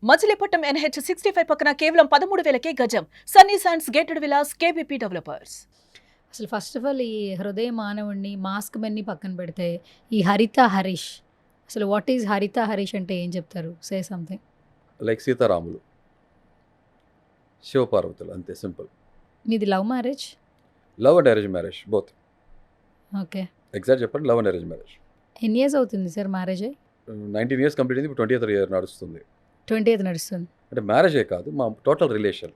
Machilipatnam NH 65 పక్కన కేవలం 13,000కే గజం. Sunny sands gated Vilas KBP developers. అసలు ఫస్ట్ ఆఫ్ ఆల్ ఈ హృదయ మానవుడిని మాస్క్ మెన్ని పక్కన పెడితే ఈ హరిత హరీష్ అసలు వాట్ ఈజ్ హరిత హరీష్ అంటే ఏం చెప్తారు? Say something. లైక్ సీతారాములు, శివపార్వతులు, అంతే సింపుల్. మీది love marriage? Love and arrange marriage both. Okay. Exact చెప్పండి, లవ్ అండ్ అరేంజ్ మ్యారేజ్. ఎన్ని ఇయర్స్ అవుతుంది సార్ మ్యారేజ్ అయ్యి? 19 years కంప్లీట్ అయింది, ఇప్పుడు 20th year నడుస్తుంది. 20th నడుస్తుంది. అంటే మ్యారేజే కాదు, మా టోటల్ రిలేషన్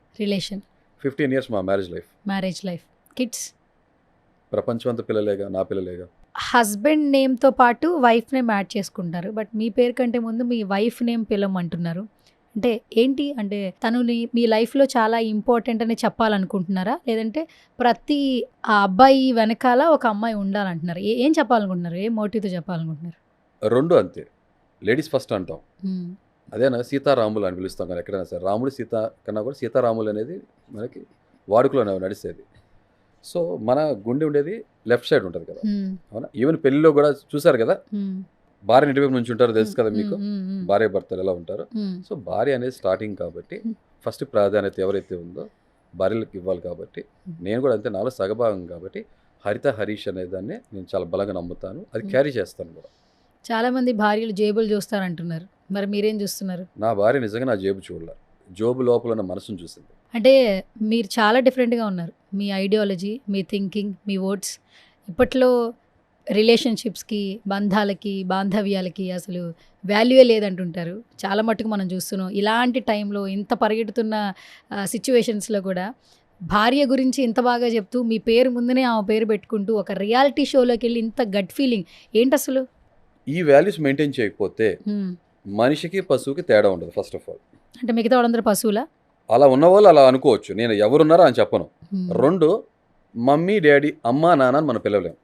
15 years మా మ్యారేజ్ లైఫ్. కిడ్స్? ప్రపంచం అంతా పిల్లలేగా, నా పిల్లలేగా. హస్బెండ్ నేమ్తో పాటు వైఫ్ నేమ్ యాడ్ చేసుకుంటారు, బట్ మీ పేరు కంటే ముందు మీ వైఫ్ నేమ్ పిలవమంటున్నారు. అంటే ఏంటి అంటే తనుని మీ లైఫ్లో చాలా ఇంపార్టెంట్ అని చెప్పాలనుకుంటున్నారా, లేదంటే ప్రతి ఆ అబ్బాయి వెనకాల ఒక అమ్మాయి ఉండాలంటున్నారు? ఏం చెప్పాలనుకుంటున్నారు? ఏ మోటివ్తో చెప్పాలనుకుంటున్నారు? రెండు అంతే. లేడీస్ ఫస్ట్ అంటాం, అదేనా సీతారాములు అని పిలుస్తాం కానీ ఎక్కడైనా సరే రాముడు సీత కన్నా కూడా సీతారాములు అనేది మనకి వాడుకలో నడిచేది. సో మన గుండె ఉండేది లెఫ్ట్ సైడ్ ఉంటుంది కదా, అవునా? ఈవెన్ పెళ్లిలో కూడా చూసారు కదా, భార్య ఇటువైపు నుంచి ఉంటారు, తెలుసు కదా మీకు, భార్య భర్తలు ఎలా ఉంటారు. సో భార్య అనేది స్టార్టింగ్ కాబట్టి ఫస్ట్ ప్రాధాన్యత ఎవరైతే ఉందో భార్యలకు ఇవ్వాలి. కాబట్టి నేను కూడా అంతే, నాలో సగభాగం కాబట్టి హరిత హరీష్ అనే దాన్ని నేను చాలా బలంగా నమ్ముతాను, అది క్యారీ చేస్తాను కూడా. చాలా మంది భార్యలు జేబులు చూస్తారంటున్నారు, మరి మీరేం చూస్తున్నారు? నా భార్య నిజంగా నా జేబు చూడాలి, జోబు లోపల ఉన్న మనసును చూసింది. అంటే మీరు చాలా డిఫరెంట్గా ఉన్నారు, మీ ఐడియాలజీ, మీ థింకింగ్, మీ వర్డ్స్. ఇప్పట్లో రిలేషన్షిప్స్కి, బంధాలకి, బాంధవ్యాలకి అసలు వాల్యూయే లేదంటుంటారు. చాలా మట్టుకు మనం చూస్తున్నాం. ఇలాంటి టైంలో ఇంత పరిగెడుతున్న సిచ్యువేషన్స్లో కూడా భార్య గురించి ఇంత బాగా చెప్తూ మీ పేరు ముందునే ఆమె పేరు పెట్టుకుంటూ ఒక రియాలిటీ షోలోకి వెళ్ళి ఇంత గట్ ఫీలింగ్ ఏంటి అసలు? ఈ వాల్యూస్ మెయింటైన్ చేయకపోతే మనిషికి పశువుకి తేడా ఉండదు. ఫస్ట్ ఆఫ్ ఆల్ అంటే మిగతా వాళ్ళందరూ పశువులా? అలా ఉన్నవాళ్ళు అలా అనుకోవచ్చు, నేను ఎవరున్నారో అని చెప్పను. రెండు, మమ్మీ డాడీ, అమ్మా నాన్న అని మనం పిలవట్లేదు.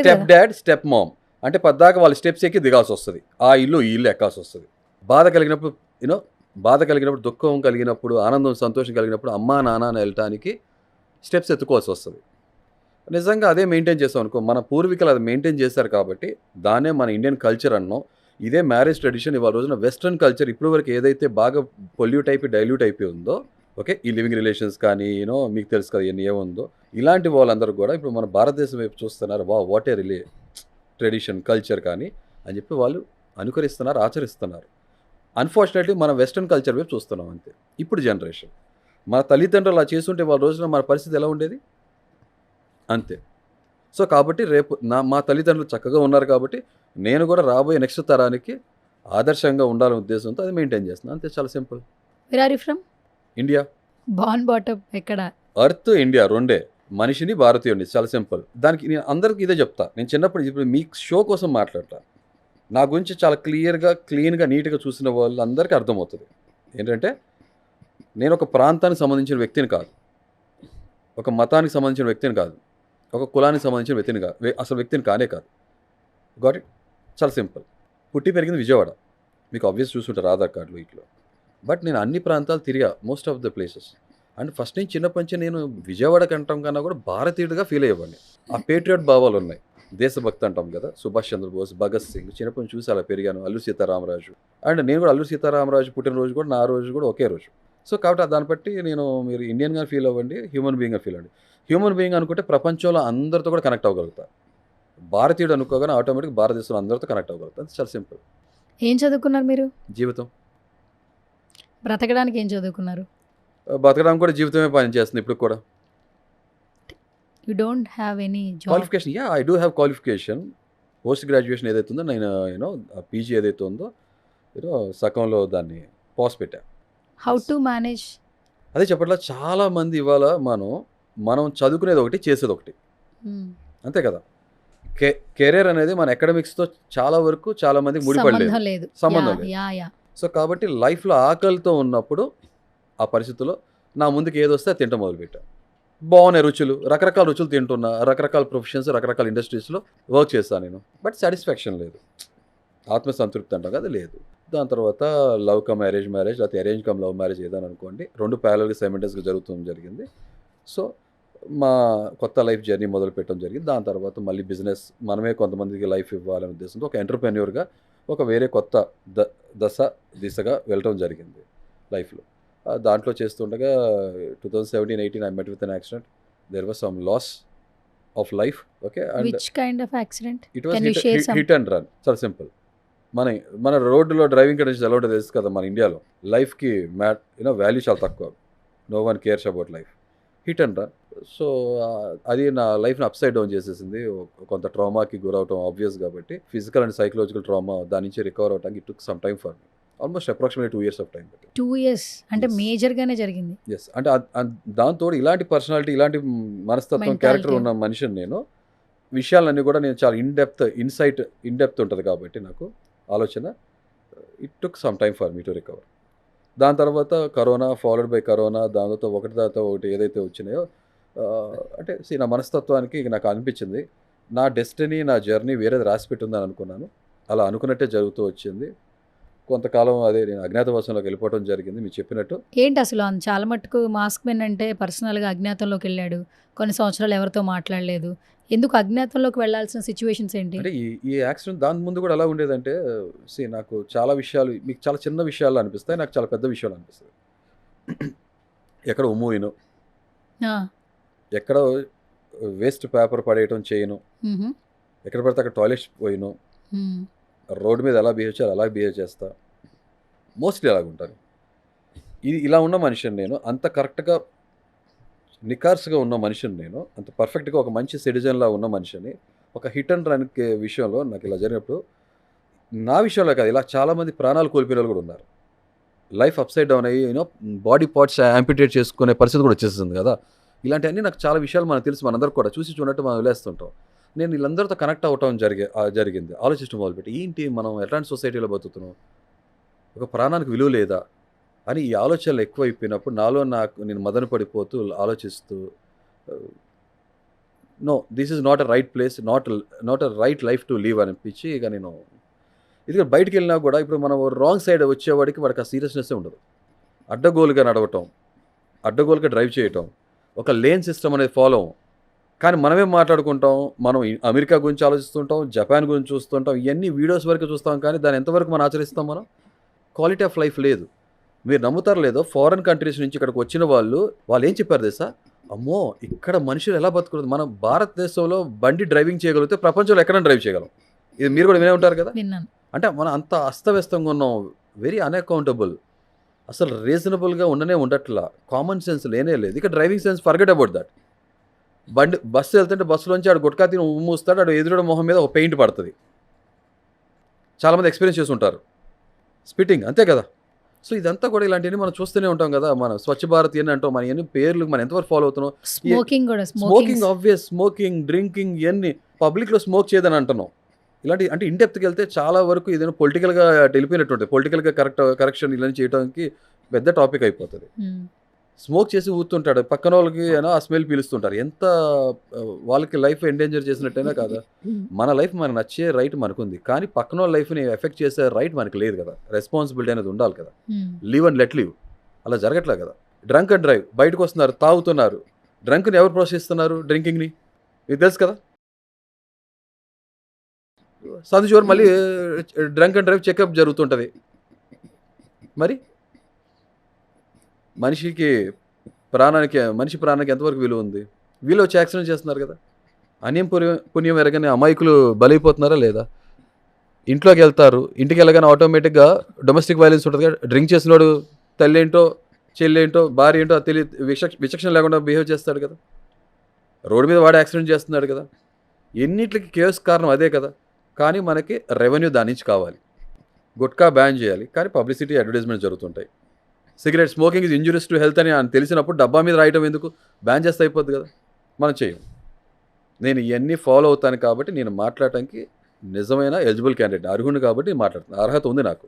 స్టెప్ డాడ్, స్టెప్ మామ్ అంటే పద్దాక వాళ్ళు స్టెప్స్ ఎక్కి దిగాల్సి వస్తుంది, ఆ ఇల్లు ఈ ఇల్లు ఎక్కాల్సి వస్తుంది. బాధ కలిగినప్పుడు బాధ కలిగినప్పుడు, దుఃఖం కలిగినప్పుడు, ఆనందం సంతోషం కలిగినప్పుడు అమ్మా నాన్న అని వెళ్ళటానికి స్టెప్స్ ఎత్తుకోవాల్సి వస్తుంది. నిజంగా అదే మెయింటైన్ చేస్తాం అనుకో, మన పూర్వీకులు అది మెయింటైన్ చేశారు కాబట్టి దాన్నే మన ఇండియన్ కల్చర్ అన్నాం. ఇదే మ్యారేజ్ ట్రెడిషన్. ఇవాళ రోజున వెస్ట్రన్ కల్చర్ ఇప్పుడు వరకు ఏదైతే బాగా పొల్యూట్ అయిపోయి డైల్యూట్ అయిపోయి ఉందో, ఓకే, ఈ లివింగ్ రిలేషన్స్ కానీ మీకు తెలుసు కదా ఎన్ని ఏముందో, ఇలాంటి వాళ్ళందరూ కూడా ఇప్పుడు మన భారతదేశం వైపు చూస్తున్నారు. వాట్ ఏ ట్రెడిషన్ కల్చర్ కానీ అని చెప్పి వాళ్ళు అనుకరిస్తున్నారు, ఆచరిస్తున్నారు. అన్ఫార్చునేట్లీ మన వెస్ట్రన్ కల్చర్ వైపు చూస్తున్నాం అంతే. ఇప్పుడు జనరేషన్ మన తల్లిదండ్రులు అలా చేస్తుంటే వాళ్ళ రోజున మన పరిస్థితి ఎలా ఉండేది అంతే. సో కాబట్టి రేపు మా తల్లిదండ్రులు చక్కగా ఉన్నారు కాబట్టి నేను కూడా రాబోయే నెక్స్ట్ తరానికి ఆదర్శంగా ఉండాలనే ఉద్దేశంతో అది మెయింటైన్ చేస్తున్నాను అంతే. చాలా simple. Where are you from? India. Born bottom ఎక్కడ? ఎర్త్ ఇండియా రెండే, మనిషిని భారతీయుడిని. చాలా సింపుల్. దానికి నేను అందరికీ ఇదే చెప్తా. నేను చిన్నప్పుడు ఇప్పుడు మీ షో కోసం మాట్లాడతా, నా గురించి చాలా క్లియర్గా క్లీన్గా నీట్గా చూసిన వాళ్ళందరికీ అర్థమవుతుంది ఏంటంటే నేను ఒక ప్రాంతానికి సంబంధించిన వ్యక్తిని కాదు, ఒక మతానికి సంబంధించిన వ్యక్తిని కాదు, ఒక కులానికి సంబంధించిన వ్యక్తిని కాదు, అసలు వ్యక్తిని కానే కాదు. Got it? చాలా సింపుల్. పుట్టి పెరిగింది విజయవాడ, మీకు ఆబ్వియస్ చూసుంటారు ఆధార్ కార్డులో ఇట్లా. బట్ నేను అన్ని ప్రాంతాలు తిరిగా, most of the places. And first నుంచి చిన్నప్పటి నుంచి నేను విజయవాడకి అంటాం కన్నా కూడా భారతీయుడిగా ఫీల్ అయ్యేవాడిని. ఆ పేట్రియట్ భావాలు ఉన్నాయి, దేశభక్తి అంటాం కదా, సుభాష్ చంద్రబోస్, భగత్ సింగ్. చిన్నప్పటి నుంచి చూసి అలా పెరిగాను. అల్లూరి సీతారామరాజు. అండ్ నేను కూడా అల్లూరి సీతారామరాజు పుట్టినరోజు కూడా నా రోజు కూడా ఒకే రోజు. సో కాబట్టి దాన్ని బట్టి నేను, మీరు ఇండియన్గా ఫీల్ అవ్వండి, హ్యూమన్ బీయింగ్గా ఫీల్ అవ్వండి. హ్యూమన్ బీయింగ్ అనుకుంటే ప్రపంచంలో అందరితో కూడా కనెక్ట్ అవ్వగలుగుతా. భారతీయుడు అనుకోగానే ఆటోమేటిక్ భారతదేశంలో అందరితో కనెక్ట్ అవ్వగలుగుతా. అది చాలా సింపుల్. ఏం చదువుకున్నారు మీరు? జీవితం. బ్రతకడానికి ఏం చదువుకున్నారు? బతకడానికి కూడా జీవితమే పని చేస్తుంది ఇప్పుడు కూడా. You don't have any job? Qualification? Yeah, I do have qualification. Post graduation ఏదైతే ఉందో, నేను పీజీ ఏదైతే ఉందో సగంలో దాన్ని పాస్ పెట్టా. How to manage? అదే చెప్పట్లా, చాలామంది ఇవాళ మనం చదువుకునేది ఒకటి, చేసేది ఒకటి, అంతే కదా. కెరీర్ అనేది మన అకాడమిక్స్తో చాలా వరకు చాలా మందికి ముడిపడలేదు, సంబంధం లేదు. సో కాబట్టి లైఫ్లో ఆకలితో ఉన్నప్పుడు ఆ పరిస్థితుల్లో నా ముందుకు ఏది వస్తే తింటా మొదలుపెట్టా. బాగున్నాయి రుచులు, రకరకాల రుచులు తింటున్నా, రకరకాల ప్రొఫెషన్స్, రకరకాల ఇండస్ట్రీస్లో వర్క్ చేస్తాను నేను. బట్ సాటిస్ఫాక్షన్ లేదు, ఆత్మసంతృప్తి అంటాం కదా, లేదు. దాని తర్వాత లవ్ కమ్ అరేంజ్ మ్యారేజ్, లేకపోతే అరేంజ్ కమ్ లవ్ మ్యారేజ్ ఏదని అనుకోండి, రెండు ప్యారల్గా సైమల్టేనియస్గా జరిగింది. సో మా కొత్త లైఫ్ జర్నీ మొదలు పెట్టడం జరిగింది. దాని తర్వాత మళ్ళీ బిజినెస్, మనమే కొంతమందికి లైఫ్ ఇవ్వాలనే ఉద్దేశంతో ఒక ఎంటర్ప్రెన్యూర్గా ఒక వేరే కొత్త దిశగా వెళ్ళటం జరిగింది లైఫ్లో. దాంట్లో చేస్తుండగా 2017-18 I met with an accident. There was some loss of life. Okay, and which kind of accident? It was Can you share some? Hit and run. చాలా సింపుల్. మన రోడ్డులో డ్రైవింగ్ కండిషన్స్ ఎలా ఉంటుందో తెలుసు కదా మన ఇండియాలో. లైఫ్కి వాల్యూ చాలా తక్కువ. No one cares about life. Hit and run. So అది నా లైఫ్ని అప్సైడ్ డౌన్ చేసేసింది. కొంత ట్రామాకి గురవటం ఆబ్వియస్ కాబట్టి, ఫిజికల్ అండ్ సైకలాజికల్ ట్రామా, దాని నుంచి రికవర్ అవడానికి it took some time for me. Almost approximately 2 years of time. 2 years అంటే Yes. మేజర్గానే జరిగింది. ఎస్, అంటే దాంతో ఇలాంటి పర్సనాలిటీ, ఇలాంటి మనస్తత్వం, Mentality. క్యారెక్టర్ ఉన్న మనిషిని నేను. విషయాలన్నీ కూడా నేను చాలా ఇన్డెప్త్ ఉంటుంది కాబట్టి నాకు ఆలోచన. It took some time for me to recover. దాని తర్వాత కరోనా, ఫాలోడ్ బై కరోనా, దాని తర్వాత ఒకటి తర్వాత ఒకటి ఏదైతే వచ్చినాయో, అంటే నా మనస్తత్వానికి నాకు అనిపించింది నా డెస్టినీ, నా జర్నీ వేరేది రాసి పెట్టుందని అనుకున్నాను. అలా అనుకున్నట్టే జరుగుతూ వచ్చింది. కొంతకాలం అదే నేను అజ్ఞాతవాసంలోకి వెళ్ళిపోవడం జరిగింది మీరు చెప్పినట్టు. ఏంటి అసలు చాలా మట్టుకు మాస్క్ మెన్ అంటే పర్సనల్గా అజ్ఞాతంలోకి వెళ్ళాడు, కొన్ని సంవత్సరాలు ఎవరితో మాట్లాడలేదు. ఎందుకు అజ్ఞాతంలోకి వెళ్ళాల్సిన సిచ్యువేషన్స్ ఏంటి? అంటే ఈ యాక్సిడెంట్ దాని ముందు కూడా ఎలా ఉండేదంటే, నాకు చాలా విషయాలు మీకు చాలా చిన్న విషయాలు అనిపిస్తాయి, నాకు చాలా పెద్ద విషయాలు అనిపిస్తాయి. ఎక్కడ ఉమ్ముయిను, ఆ, ఎక్కడ వేస్ట్ పేపర్ పడేయటం చేయను, మ్హూ, ఎక్కడ పడితే అక్కడ టాయిలెట్స్ పోయిను, మ్, రోడ్డు మీద ఎలా బిహేవ్ చేయాలి అలా బిహేవ్ చేస్తా. మోస్ట్లీ అలాగుంటాను. ఇలా ఉన్న మనిషిని నేను, అంత కరెక్ట్గా నికార్స్గా ఉన్న మనిషిని నేను, అంత పర్ఫెక్ట్గా ఒక మంచి సిటిజన్లా ఉన్న మనిషిని ఒక హిట్ అండ్ రన్ విషయంలో నాకు ఇలా జరిగినప్పుడు, నా విషయంలో కాదు, ఇలా చాలామంది ప్రాణాలు కోల్పోయిన వాళ్ళు కూడా ఉన్నారు. లైఫ్ అప్సైడ్ డౌన్ అయ్యి బాడీ పార్ట్స్ యాంపిటేట్ చేసుకునే పరిస్థితి కూడా వచ్చేస్తుంది కదా. ఇలాంటివన్నీ నాకు చాలా విషయాలు మనకు తెలుసు, మనందరూ కూడా చూసి చూడట్టు మనం వదిలేస్తుంటాం. నేను వీళ్ళందరితో కనెక్ట్ అవటం జరిగింది. ఆలోచించడం మొదలుపెట్టి, ఏంటి మనం ఎట్లాంటి సొసైటీలో బతుకుతున్నాం, ఒక ప్రాణానికి విలువ లేదా అని ఈ ఆలోచనలు ఎక్కువైపోయినప్పుడు నాలో నేను మదన పడిపోతూ ఆలోచిస్తూ, no this is not a right place, not a right life to leave అనిపించి ఇక నేను ఇది బయటికి వెళ్ళినా కూడా ఇప్పుడు మనం రాంగ్ సైడ్ వచ్చేవాడికి వాడికి ఆ సీరియస్నెస్ ఉండదు. అడ్డగోలుగా నడవటం, అడ్డగోలుగా డ్రైవ్ చేయటం, ఒక లేన్ సిస్టమ్ అనేది ఫాలో. కానీ మనమేం మాట్లాడుకుంటాం, మనం అమెరికా గురించి ఆలోచిస్తుంటాం, జపాన్ గురించి చూస్తుంటాం, ఇవన్నీ వీడియోస్ వరకు చూస్తాం, కానీ దాన్ని ఎంతవరకు మనం ఆచరిస్తాం? మనం క్వాలిటీ ఆఫ్ లైఫ్ లేదు. మీరు నమ్ముతారు లేదో, ఫారెన్ కంట్రీస్ నుంచి ఇక్కడికి వచ్చిన వాళ్ళు ఏం చెప్పారు తెలుసా? అమ్మో ఇక్కడ మనుషులు ఎలా బతుకుతుంది, మన భారతదేశంలో బండి డ్రైవింగ్ చేయగలిగితే ప్రపంచంలో ఎక్కడైనా డ్రైవ్ చేయగలం. ఇది మీరు కూడా వినే ఉంటారు కదా. విన్నాను. అంటే మనం అంత అస్తవ్యస్తంగా ఉన్నాం, వెరీ అన్అకౌంటబుల్, అసలు రీజనబుల్గా ఉండట్లా, కామన్ సెన్స్ లేనే లేదు. ఇక driving sense forget about that. Bus వెళ్తుంటే బస్సులోంచి ఆడు గుట్కా తిని మూస్తాడు, ఆడు ఎదురుడ మొహం మీద ఒక పెయింట్ పడుతుంది. చాలామంది ఎక్స్పీరియన్స్ చేసి ఉంటారు. స్పిట్టింగ్ అంతే కదా. సో ఇదంతా కూడా ఇలాంటివన్నీ మనం చూస్తూనే ఉంటాం కదా. మనం స్వచ్ఛ భారత్ అని అంటాం, మన ఎన్ని పేర్లు మనం ఎంతవరకు ఫాలో అవుతున్నాం. స్మోకింగ్ కూడా, స్మోకింగ్ ఆబ్వియస్, స్మోకింగ్, డ్రింకింగ్, ఇవన్నీ పబ్లిక్లో స్మోక్ చేయదని అంటున్నాం. ఇలాంటి అంటే ఇన్డెప్త్కి వెళ్తే చాలా వరకు ఇదేమో పొలిటికల్గా వెళ్ళిపోయినట్టు, పొలిటికల్గా కరెక్షన్ ఇలా చేయడానికి పెద్ద టాపిక్ అయిపోతుంది. స్మోక్ చేసి ఊతుంటాడు, పక్కన వాళ్ళకి ఆ స్మెల్ పీలుస్తుంటారు. ఎంత వాళ్ళకి లైఫ్ ఎండేంజర్ చేసినట్టయినా కాదా. మన లైఫ్ మనకు నచ్చే రైట్ మనకుంది, కానీ పక్కన వాళ్ళ లైఫ్ని ఎఫెక్ట్ చేసే రైట్ మనకి లేదు కదా. రెస్పాన్సిబిలిటీ అనేది ఉండాలి కదా. లివ్ అండ్ లెట్ లివ్ అలా జరగట్లే కదా. డ్రంక్ అండ్ డ్రైవ్, బయటకు వస్తున్నారు, తాగుతున్నారు. డ్రంక్ని ఎవరు ప్రోత్సహిస్తున్నారు? డ్రింకింగ్ని. మీకు తెలుసు కదా. సందు చివరి మళ్ళీ డ్రంక్ అండ్ డ్రైవ్ చెకప్ జరుగుతుంటుంది. మరి మనిషి ప్రాణానికి ఎంతవరకు విలువ ఉంది? వీళ్ళు వచ్చి యాక్సిడెంట్ చేస్తున్నారు కదా. పుణ్యం ఎరగని అమాయకులు బలైపోతున్నారా లేదా? ఇంట్లోకి వెళ్తారు, ఇంటికి వెళ్ళగానే ఆటోమేటిక్గా డొమెస్టిక్ వైలెన్స్ ఉంటుంది కదా. డ్రింక్ చేసినోడు తల్లి ఏంటో, చెల్లి ఏంటో, భార్య ఏంటో తెలియదు, విచక్షణ లేకుండా బిహేవ్ చేస్తాడు కదా. రోడ్డు మీద వాడు యాక్సిడెంట్ చేస్తున్నాడు కదా. ఎన్నిటికి కేసు కారణం అదే కదా. కానీ మనకి రెవెన్యూ దాని నుంచి కావాలి. గుట్కా బ్యాన్ చేయాలి, కానీ పబ్లిసిటీ, అడ్వర్టైజ్మెంట్ జరుగుతుంటాయి. Cigarette, smoking is injurious to health అని తెలిసినప్పుడు డబ్బా మీద రాయటం ఎందుకు? బ్యాన్ చేస్తే అయిపోద్ది కదా. మనం చేయం. నేను ఇవన్నీ ఫాలో అవుతాను కాబట్టి నేను మాట్లాడటానికి నిజమైన ఎలిజిబుల్ క్యాండిడేట్, అర్హుని కాబట్టి మాట్లాడుతున్నాను. అర్హత ఉంది నాకు.